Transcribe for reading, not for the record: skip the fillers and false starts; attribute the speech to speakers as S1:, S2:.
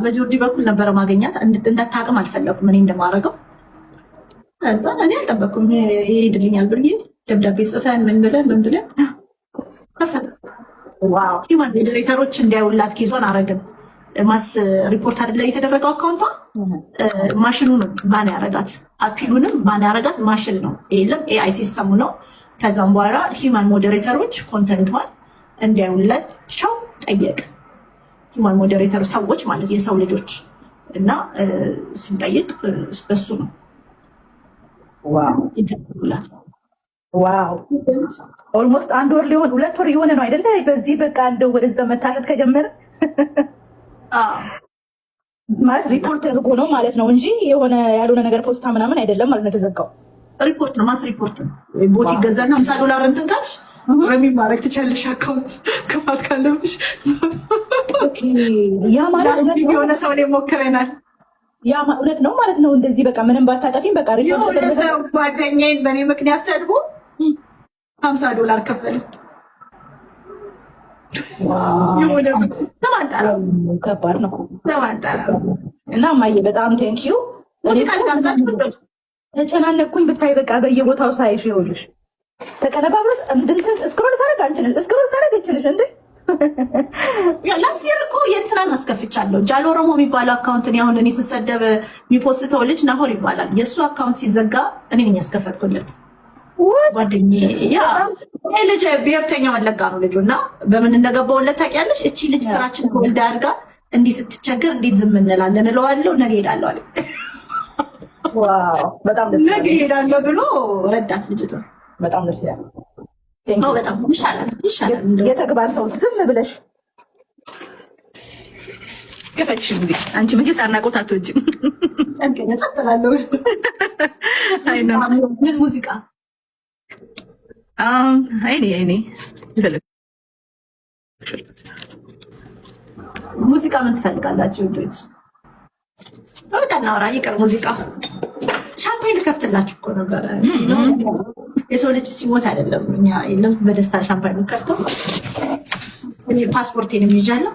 S1: በጆርጂ በኩል ነበረ ማገኛት እንዳታቅም አልፈለኩም እኔ እንደማደርገው። እዛ እኔ አልጠበኩም ይሄድልኛል ብዬ ደብዳቤ ጽፈን ምን ብለን ከፈተ። ሂውማን ሞዴሬተሮች እንዲያዩላት ኬዟን አረግን። ማስ ሪፖርት አይደለ የተደረገው አካውንቷ ማሽኑ ነው ባን ያረጋት። አፒሉንም ባን ያረጋት ማሽን ነው የለም ኤአይ ሲስተሙ ነው። ከዛም በኋላ ሂውማን ሞዴሬተሮች ኮንተንቷን እንዲያዩላቸው ጠየቅ። ሂውማን ሞዴሬተር ሰዎች ማለት የሰው ልጆች እና ስንጠይቅ በሱ ነው።
S2: ዋው ኦልሞስት 1 ወር ሊሆን 2 ወር የሆነ ነው አይደለ? በዚህ በቃ እንደው ወደዛ መታለት ከጀመረ ማለት ሪፖርት አድርጎ ነው ማለት ነው እንጂ የሆነ ያልሆነ ነገር ፖስታ ምናምን አይደለም ማለት ነው። የተዘጋው
S1: ሪፖርት ነው፣ ማስ ሪፖርት ነው። ቦት ይገዛና $50 እንትን ካልሽ ረሚ ማድረግ ትችያለሽ። አካውንት ክፋት ካለብሽ
S2: ያ ማለት
S1: የሆነ ሰው ላይ ሞክረናል።
S2: ያ እውነት ነው ማለት ነው። እንደዚህ በቃ ምንም ባታጠፊም በቃ ሪፖርት
S1: ተደረገ። ጓደኛዬን በእኔ ምክንያት ሰድቦ $50 ከፈለ። የሆነ ተማንጣራ
S2: ከባድ ነው
S1: ተማንጣራ
S2: እና ማየ በጣም ቴንኪዩ። ተጨናነኩኝ ብታይ በቃ በየቦታው ሳይሽ ይኸውልሽ ተቀነባብሮት እንድንትን እስክሮል ሳረግ አንችልሽ እንዴ
S1: ላስት ይር እኮ የእንትናን አስከፍቻለሁ። ጃል ኦሮሞ የሚባለው አካውንትን ያሁን እኔ ስሰደብ የሚፖስተው ልጅ ናሆር ይባላል። የእሱ አካውንት ሲዘጋ እኔ ነኝ ያስከፈትኩለት። ጓደኛዬ ያ ልጅ ብሔርተኛ ወለጋ ነው ልጁ እና በምን እንደገባውለት ታውቂያለሽ? እቺ ልጅ ስራችን ከወልዳ አድጋ እንዲህ ስትቸገር እንዴት ዝም እንላለን እለዋለሁ። ነገ ሄዳለሁ አለ።
S2: በጣም ደስ
S1: ነገ ሄዳለሁ ብሎ ረዳት ልጅቷ።
S2: በጣም ደስ ይላል።
S1: በጣም ይሻላል።
S2: የተግባር ሰው ዝም ብለሽ ከፈትሽ ጊዜ አንቺ መቼ ሳናቆት አትወጂም።
S1: ጨንቀኛ ጸጥላለሁ።
S2: አይ ነው
S1: ምን ሙዚቃ
S2: አይኔ
S1: ሙዚቃ ምን ትፈልጋላችሁ ልጆች? በቃ እናውራ። ይቅር ሙዚቃ ሻምፓኝ ልከፍትላችሁ እኮ ነበረ። የሰው ልጅ ሲሞት አይደለም እኛ የለም በደስታ ሻምፓኝ ከፍቶ ፓስፖርቴንም ይዣለሁ።